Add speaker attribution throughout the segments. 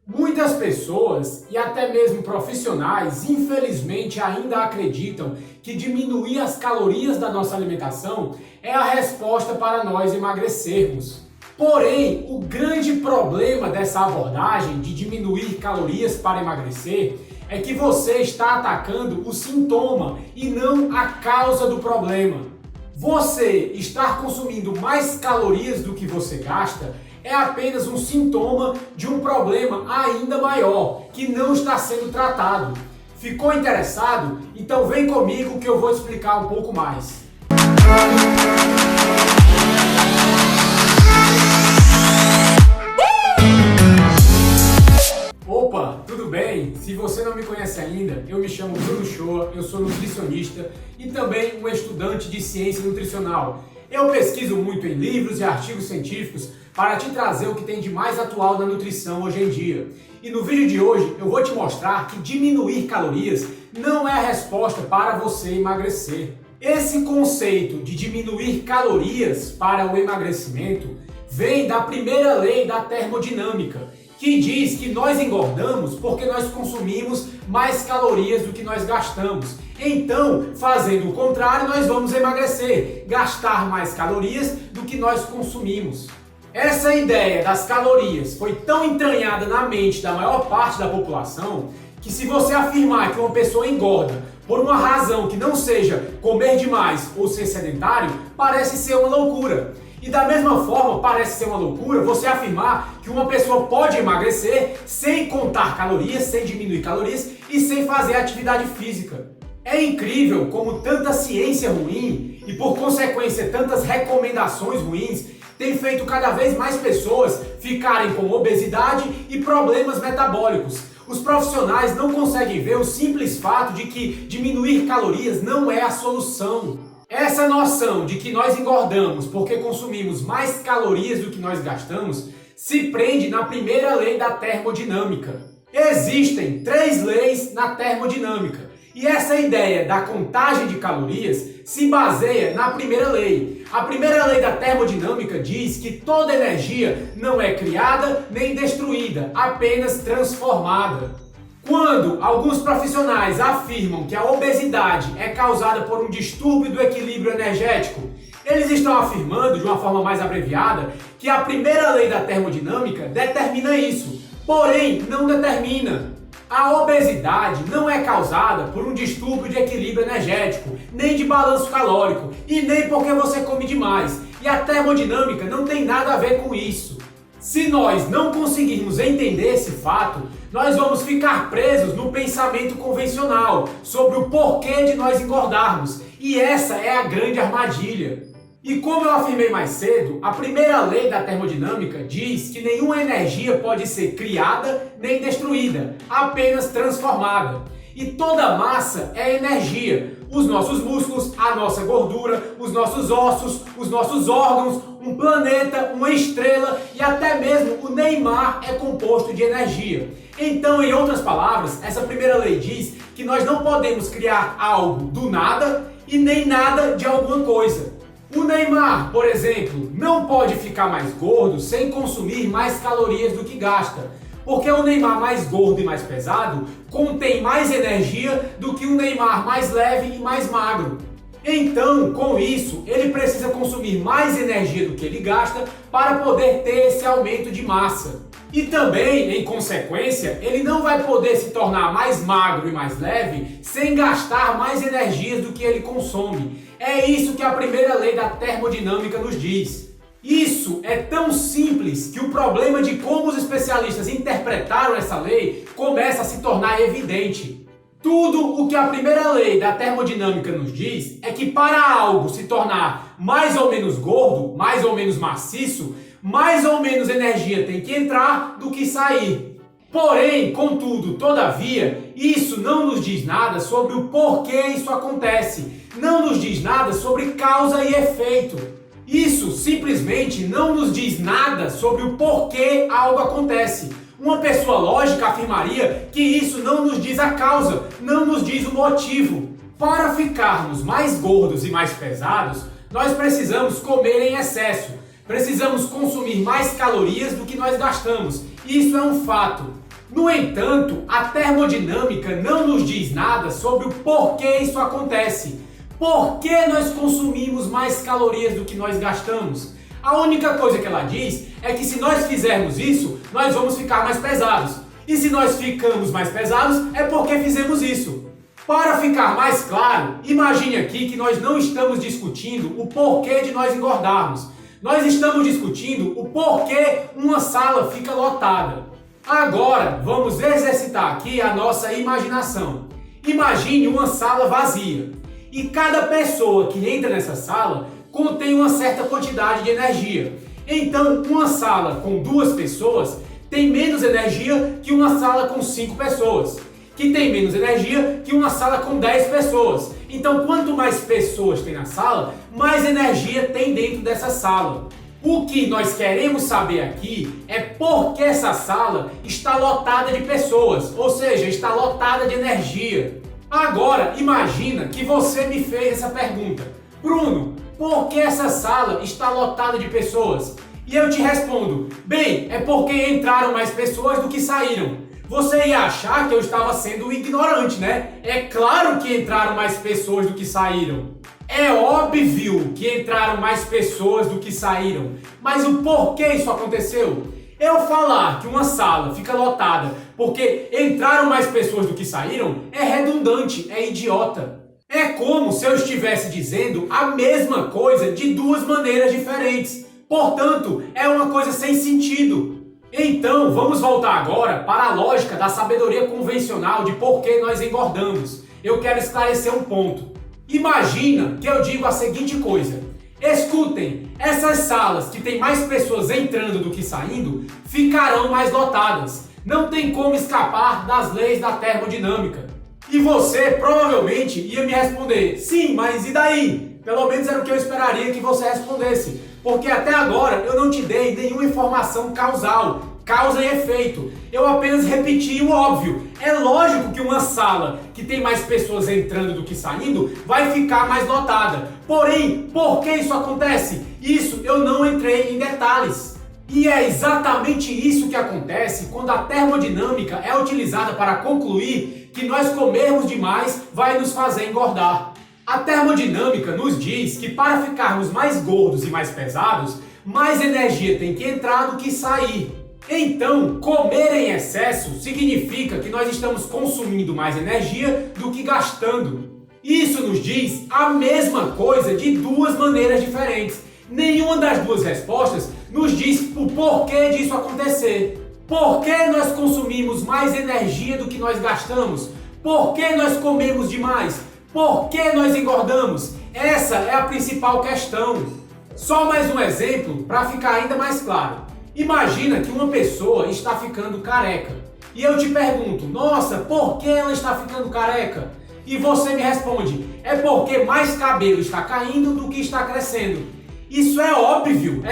Speaker 1: Muitas pessoas e até mesmo profissionais, infelizmente, ainda acreditam que diminuir as calorias da nossa alimentação é a resposta para nós emagrecermos. Porém, o grande problema dessa abordagem de diminuir calorias para emagrecer é que você está atacando o sintoma e não a causa do problema. Você estar consumindo mais calorias do que você gasta é apenas um sintoma de um problema ainda maior, que não está sendo tratado. Ficou interessado? Então vem comigo que eu vou explicar um pouco mais. Opa, tudo bem? Se você não me conhece ainda, eu me chamo Bruno Shoa, eu sou nutricionista e também um estudante de ciência nutricional. Eu pesquiso muito em livros e artigos científicos para te trazer o que tem de mais atual na nutrição hoje em dia. E no vídeo de hoje eu vou te mostrar que diminuir calorias não é a resposta para você emagrecer. Esse conceito de diminuir calorias para o emagrecimento vem da primeira lei da termodinâmica, que diz que nós engordamos porque nós consumimos mais calorias do que nós gastamos. Então, fazendo o contrário, nós vamos emagrecer, gastar mais calorias do que nós consumimos. Essa ideia das calorias foi tão entranhada na mente da maior parte da população que, se você afirmar que uma pessoa engorda por uma razão que não seja comer demais ou ser sedentário, parece ser uma loucura. E da mesma forma, parece ser uma loucura você afirmar que uma pessoa pode emagrecer sem contar calorias, sem diminuir calorias e sem fazer atividade física. É incrível como tanta ciência ruim e, por consequência, tantas recomendações ruins tem feito cada vez mais pessoas ficarem com obesidade e problemas metabólicos. Os profissionais não conseguem ver o simples fato de que diminuir calorias não é a solução. Essa noção de que nós engordamos porque consumimos mais calorias do que nós gastamos se prende na primeira lei da termodinâmica. Existem 3 leis na termodinâmica. E essa ideia da contagem de calorias se baseia na primeira lei. A primeira lei da termodinâmica diz que toda energia não é criada nem destruída, apenas transformada. Quando alguns profissionais afirmam que a obesidade é causada por um distúrbio do equilíbrio energético, eles estão afirmando, de uma forma mais abreviada, que a primeira lei da termodinâmica determina isso, porém não determina. A obesidade não é causada por um distúrbio de equilíbrio energético, nem de balanço calórico, e nem porque você come demais. E a termodinâmica não tem nada a ver com isso. Se nós não conseguirmos entender esse fato, nós vamos ficar presos no pensamento convencional sobre o porquê de nós engordarmos. E essa é a grande armadilha. E como eu afirmei mais cedo, a primeira lei da termodinâmica diz que nenhuma energia pode ser criada nem destruída, apenas transformada. E toda massa é energia. Os nossos músculos, a nossa gordura, os nossos ossos, os nossos órgãos, um planeta, uma estrela e até mesmo o Neymar é composto de energia. Então, em outras palavras, essa primeira lei diz que nós não podemos criar algo do nada e nem nada de alguma coisa. O Neymar, por exemplo, não pode ficar mais gordo sem consumir mais calorias do que gasta, porque o Neymar mais gordo e mais pesado contém mais energia do que o Neymar mais leve e mais magro. Então, com isso, ele precisa consumir mais energia do que ele gasta para poder ter esse aumento de massa. E também, em consequência, ele não vai poder se tornar mais magro e mais leve sem gastar mais energias do que ele consome. É isso que a primeira lei da termodinâmica nos diz. Isso é tão simples que o problema de como os especialistas interpretaram essa lei começa a se tornar evidente. Tudo o que a primeira lei da termodinâmica nos diz é que para algo se tornar mais ou menos gordo, mais ou menos maciço, mais ou menos energia tem que entrar do que sair. Porém, contudo, todavia, isso não nos diz nada sobre o porquê isso acontece. Não nos diz nada sobre causa e efeito. Isso simplesmente não nos diz nada sobre o porquê algo acontece. Uma pessoa lógica afirmaria que isso não nos diz a causa, não nos diz o motivo. Para ficarmos mais gordos e mais pesados, nós precisamos comer em excesso. Precisamos consumir mais calorias do que nós gastamos. Isso é um fato. No entanto, a termodinâmica não nos diz nada sobre o porquê isso acontece. Por que nós consumimos mais calorias do que nós gastamos? A única coisa que ela diz é que se nós fizermos isso, nós vamos ficar mais pesados. E se nós ficamos mais pesados, é porque fizemos isso. Para ficar mais claro, imagine aqui que nós não estamos discutindo o porquê de nós engordarmos. Nós estamos discutindo o porquê uma sala fica lotada. Agora, vamos exercitar aqui a nossa imaginação. Imagine uma sala vazia. E cada pessoa que entra nessa sala contém uma certa quantidade de energia. Então, uma sala com 2 pessoas tem menos energia que uma sala com 5 pessoas, que tem menos energia que uma sala com 10 pessoas. Então, quanto mais pessoas tem na sala, mais energia tem dentro dessa sala. O que nós queremos saber aqui é por que essa sala está lotada de pessoas, ou seja, está lotada de energia. Agora, imagina que você me fez essa pergunta: Bruno, por que essa sala está lotada de pessoas? E eu te respondo: bem, é porque entraram mais pessoas do que saíram. Você ia achar que eu estava sendo ignorante, né? É claro que entraram mais pessoas do que saíram. É óbvio que entraram mais pessoas do que saíram. Mas o porquê isso aconteceu? Eu falar que uma sala fica lotada porque entraram mais pessoas do que saíram é redundante, é idiota. É como se eu estivesse dizendo a mesma coisa de 2 maneiras diferentes. Portanto, é uma coisa sem sentido. Então, vamos voltar agora para a lógica da sabedoria convencional de por que nós engordamos. Eu quero esclarecer um ponto. Imagina que eu digo a seguinte coisa: escutem, essas salas que tem mais pessoas entrando do que saindo ficarão mais lotadas. Não tem como escapar das leis da termodinâmica. E você provavelmente ia me responder: sim, mas e daí? Pelo menos era o que eu esperaria que você respondesse. Porque até agora eu não te dei nenhuma informação causal, causa e efeito. Eu apenas repeti o óbvio. É lógico que uma sala que tem mais pessoas entrando do que saindo vai ficar mais lotada. Porém, por que isso acontece? Isso eu não entrei em detalhes. E é exatamente isso que acontece quando a termodinâmica é utilizada para concluir que nós comermos demais vai nos fazer engordar. A termodinâmica nos diz que para ficarmos mais gordos e mais pesados, mais energia tem que entrar do que sair. Então, comer em excesso significa que nós estamos consumindo mais energia do que gastando. Isso nos diz a mesma coisa de 2 maneiras diferentes. Nenhuma das 2 respostas nos diz o porquê disso acontecer. Por que nós consumimos mais energia do que nós gastamos? Por que nós comemos demais? Por que nós engordamos? Essa é a principal questão. Só mais um exemplo para ficar ainda mais claro. Imagina que uma pessoa está ficando careca. E eu te pergunto: nossa, por que ela está ficando careca? E você me responde: é porque mais cabelo está caindo do que está crescendo. Isso é óbvio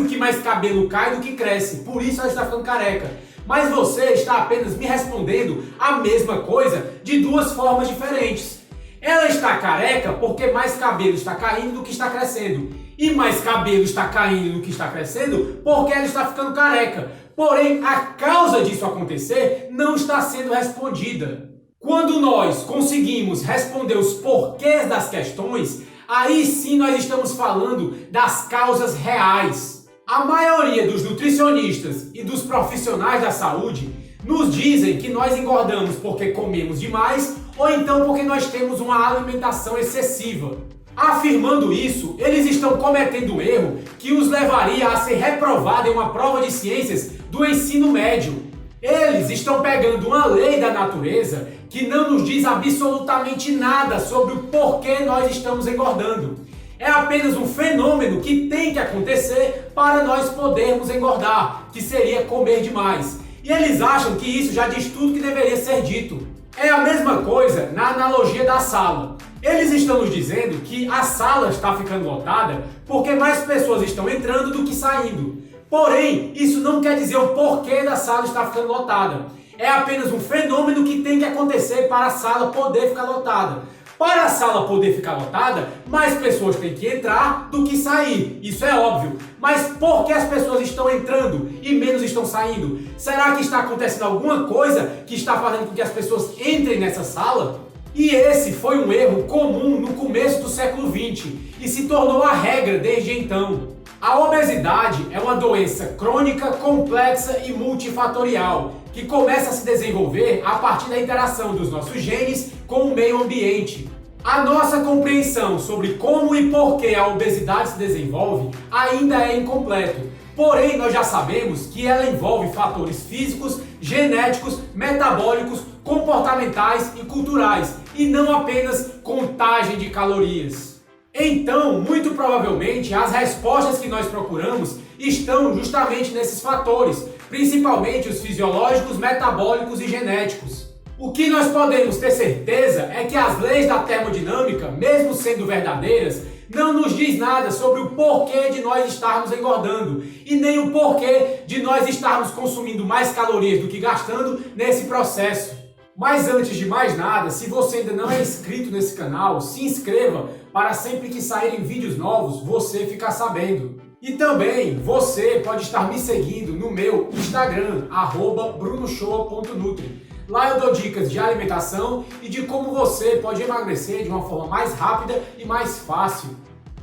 Speaker 1: que mais cabelo cai do que cresce, por isso ela está ficando careca. Mas você está apenas me respondendo a mesma coisa de 2 formas diferentes. Ela está careca porque mais cabelo está caindo do que está crescendo. E mais cabelo está caindo do que está crescendo porque ela está ficando careca. Porém, a causa disso acontecer não está sendo respondida. Quando nós conseguimos responder os porquês das questões, aí sim nós estamos falando das causas reais. A maioria dos nutricionistas e dos profissionais da saúde nos dizem que nós engordamos porque comemos demais ou então porque nós temos uma alimentação excessiva. Afirmando isso, eles estão cometendo um erro que os levaria a ser reprovado em uma prova de ciências do ensino médio. Eles estão pegando uma lei da natureza que não nos diz absolutamente nada sobre o porquê nós estamos engordando. É apenas um fenômeno que tem que acontecer para nós podermos engordar, que seria comer demais. E eles acham que isso já diz tudo que deveria ser dito. É a mesma coisa na analogia da sala. Eles estão nos dizendo que a sala está ficando lotada porque mais pessoas estão entrando do que saindo. Porém, isso não quer dizer o porquê da sala estar ficando lotada. É apenas um fenômeno que tem que acontecer para a sala poder ficar lotada. Para a sala poder ficar lotada, mais pessoas têm que entrar do que sair. Isso é óbvio. Mas por que as pessoas estão entrando e menos estão saindo? Será que está acontecendo alguma coisa que está fazendo com que as pessoas entrem nessa sala? E esse foi um erro comum no começo do século XX e se tornou a regra desde então. A obesidade é uma doença crônica, complexa e multifatorial, que começa a se desenvolver a partir da interação dos nossos genes com o meio ambiente. A nossa compreensão sobre como e por que a obesidade se desenvolve ainda é incompleto. Porém, nós já sabemos que ela envolve fatores físicos, genéticos, metabólicos, comportamentais e culturais, e não apenas contagem de calorias. Então, muito provavelmente, as respostas que nós procuramos estão justamente nesses fatores, principalmente os fisiológicos, metabólicos e genéticos. O que nós podemos ter certeza é que as leis da termodinâmica, mesmo sendo verdadeiras, não nos diz nada sobre o porquê de nós estarmos engordando e nem o porquê de nós estarmos consumindo mais calorias do que gastando nesse processo. Mas antes de mais nada, se você ainda não é inscrito nesse canal, se inscreva para sempre que saírem vídeos novos, você ficar sabendo. E também você pode estar me seguindo no meu Instagram, @brunoshoa.nutri. Lá eu dou dicas de alimentação e de como você pode emagrecer de uma forma mais rápida e mais fácil.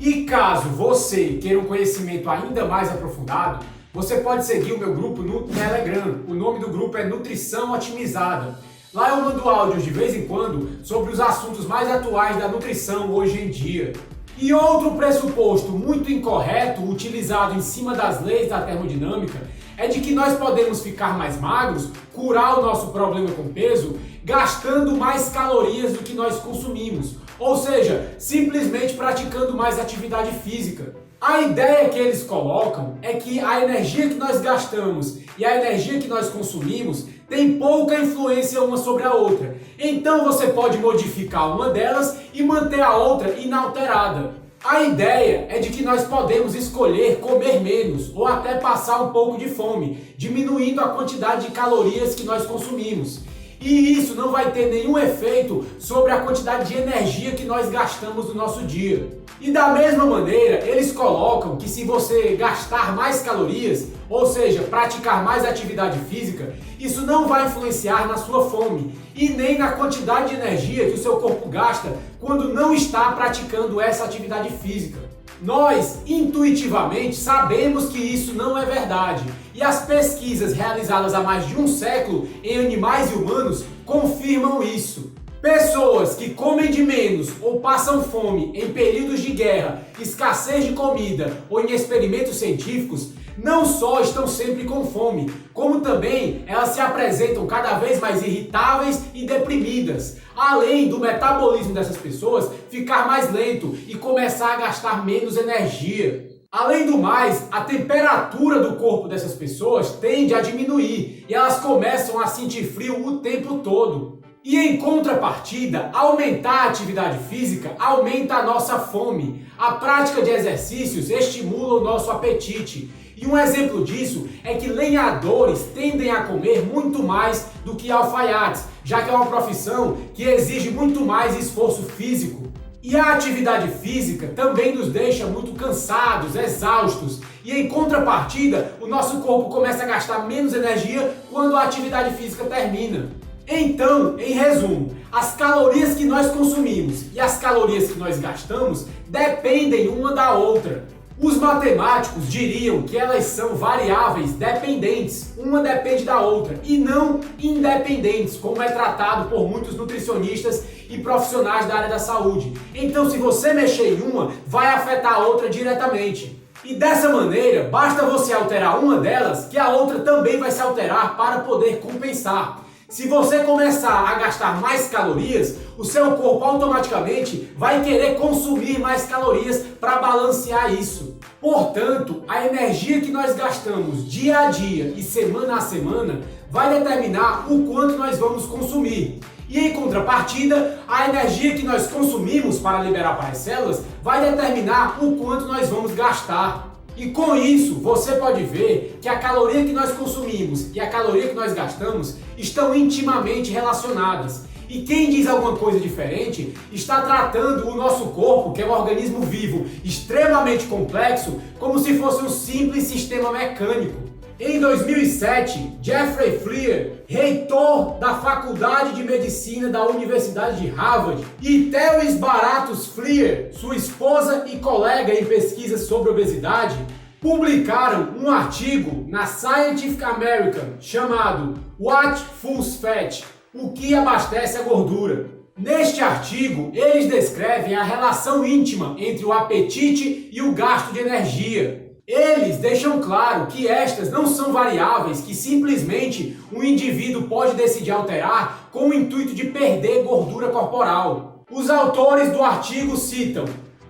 Speaker 1: E caso você queira um conhecimento ainda mais aprofundado, você pode seguir o meu grupo no Telegram. O nome do grupo é Nutrição Otimizada. Lá eu mando áudios de vez em quando sobre os assuntos mais atuais da nutrição hoje em dia. E outro pressuposto muito incorreto utilizado em cima das leis da termodinâmica é de que nós podemos ficar mais magros, curar o nosso problema com peso, gastando mais calorias do que nós consumimos, ou seja, simplesmente praticando mais atividade física. A ideia que eles colocam é que a energia que nós gastamos e a energia que nós consumimos tem pouca influência uma sobre a outra. Então você pode modificar uma delas e manter a outra inalterada. A ideia é de que nós podemos escolher comer menos ou até passar um pouco de fome, diminuindo a quantidade de calorias que nós consumimos. E isso não vai ter nenhum efeito sobre a quantidade de energia que nós gastamos no nosso dia. E da mesma maneira, eles colocam que se você gastar mais calorias, ou seja, praticar mais atividade física, isso não vai influenciar na sua fome e nem na quantidade de energia que o seu corpo gasta quando não está praticando essa atividade física. Nós, intuitivamente, sabemos que isso não é verdade e as pesquisas realizadas há mais de um século em animais e humanos confirmam isso. Pessoas que comem de menos ou passam fome em períodos de guerra, escassez de comida ou em experimentos científicos não só estão sempre com fome, como também elas se apresentam cada vez mais irritáveis e deprimidas, além do metabolismo dessas pessoas ficar mais lento e começar a gastar menos energia. Além do mais, a temperatura do corpo dessas pessoas tende a diminuir e elas começam a sentir frio o tempo todo. E em contrapartida, aumentar a atividade física aumenta a nossa fome. A prática de exercícios estimula o nosso apetite. E um exemplo disso é que lenhadores tendem a comer muito mais do que alfaiates, já que é uma profissão que exige muito mais esforço físico. E a atividade física também nos deixa muito cansados, exaustos. E em contrapartida, o nosso corpo começa a gastar menos energia quando a atividade física termina. Então, em resumo, as calorias que nós consumimos e as calorias que nós gastamos dependem uma da outra. Os matemáticos diriam que elas são variáveis dependentes, uma depende da outra, e não independentes, como é tratado por muitos nutricionistas e profissionais da área da saúde. Então, se você mexer em uma, vai afetar a outra diretamente. E dessa maneira, basta você alterar uma delas, que a outra também vai se alterar para poder compensar. Se você começar a gastar mais calorias, o seu corpo automaticamente vai querer consumir mais calorias para balancear isso. Portanto, a energia que nós gastamos dia a dia e semana a semana vai determinar o quanto nós vamos consumir. E em contrapartida, a energia que nós consumimos para liberar para as células vai determinar o quanto nós vamos gastar. E com isso, você pode ver que a caloria que nós consumimos e a caloria que nós gastamos estão intimamente relacionadas. E quem diz alguma coisa diferente está tratando o nosso corpo, que é um organismo vivo extremamente complexo, como se fosse um simples sistema mecânico. Em 2007, Jeffrey Fleer, reitor da Faculdade de Medicina da Universidade de Harvard, e Teres Baratus Fleer, sua esposa e colega em pesquisas sobre obesidade, publicaram um artigo na Scientific American chamado What Fuels Fat? O que abastece a gordura? Neste artigo, eles descrevem a relação íntima entre o apetite e o gasto de energia. Eles deixam claro que estas não são variáveis que simplesmente um indivíduo pode decidir alterar com o intuito de perder gordura corporal. Os autores do artigo citam: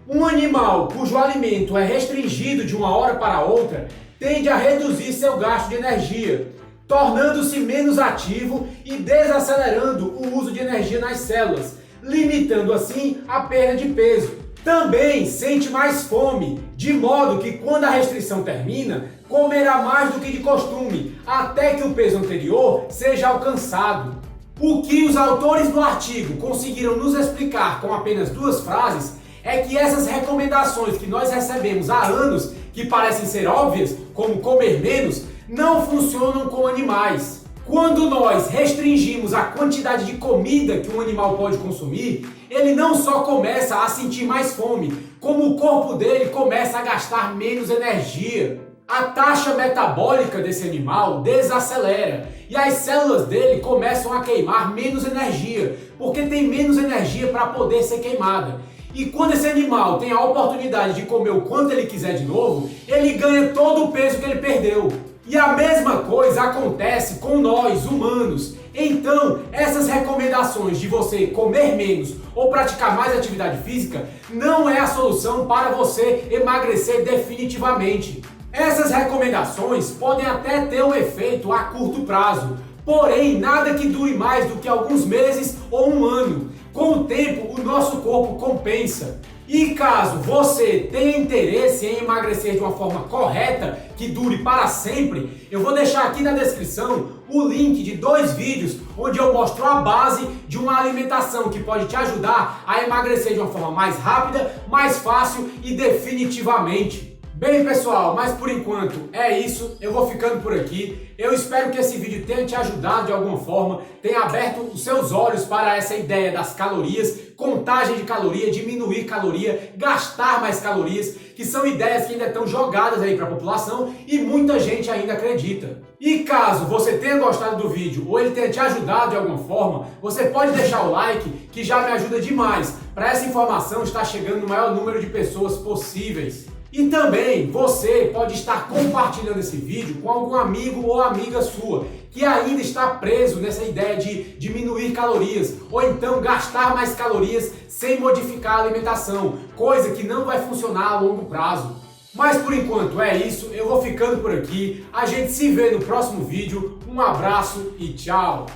Speaker 1: um animal cujo alimento é restringido de uma hora para outra tende a reduzir seu gasto de energia, tornando-se menos ativo e desacelerando o uso de energia nas células, limitando assim a perda de peso. Também sente mais fome, de modo que quando a restrição termina, comerá mais do que de costume, até que o peso anterior seja alcançado. O que os autores do artigo conseguiram nos explicar com apenas 2 frases é que essas recomendações que nós recebemos há anos, que parecem ser óbvias, como comer menos, não funcionam com animais. Quando nós restringimos a quantidade de comida que um animal pode consumir, ele não só começa a sentir mais fome, como o corpo dele começa a gastar menos energia. A taxa metabólica desse animal desacelera e as células dele começam a queimar menos energia, porque tem menos energia para poder ser queimada. E quando esse animal tem a oportunidade de comer o quanto ele quiser de novo, ele ganha todo o peso que ele perdeu. E a mesma coisa acontece com nós, humanos. Então, essas recomendações de você comer menos ou praticar mais atividade física não é a solução para você emagrecer definitivamente. Essas recomendações podem até ter um efeito a curto prazo, porém nada que dure mais do que alguns meses ou um ano. Com o tempo, o nosso corpo compensa. E caso você tenha interesse em emagrecer de uma forma correta, que dure para sempre, eu vou deixar aqui na descrição o link de 2 vídeos onde eu mostro a base de uma alimentação que pode te ajudar a emagrecer de uma forma mais rápida, mais fácil e definitivamente. Bem pessoal, mas por enquanto é isso, eu vou ficando por aqui. Eu espero que esse vídeo tenha te ajudado de alguma forma, tenha aberto os seus olhos para essa ideia das calorias, contagem de caloria, diminuir caloria, gastar mais calorias, que são ideias que ainda estão jogadas aí para a população e muita gente ainda acredita. E caso você tenha gostado do vídeo ou ele tenha te ajudado de alguma forma, você pode deixar o like, que já me ajuda demais para essa informação estar chegando no maior número de pessoas possíveis. E também você pode estar compartilhando esse vídeo com algum amigo ou amiga sua que ainda está preso nessa ideia de diminuir calorias ou então gastar mais calorias sem modificar a alimentação, coisa que não vai funcionar a longo prazo. Mas por enquanto é isso, eu vou ficando por aqui, a gente se vê no próximo vídeo, um abraço e tchau!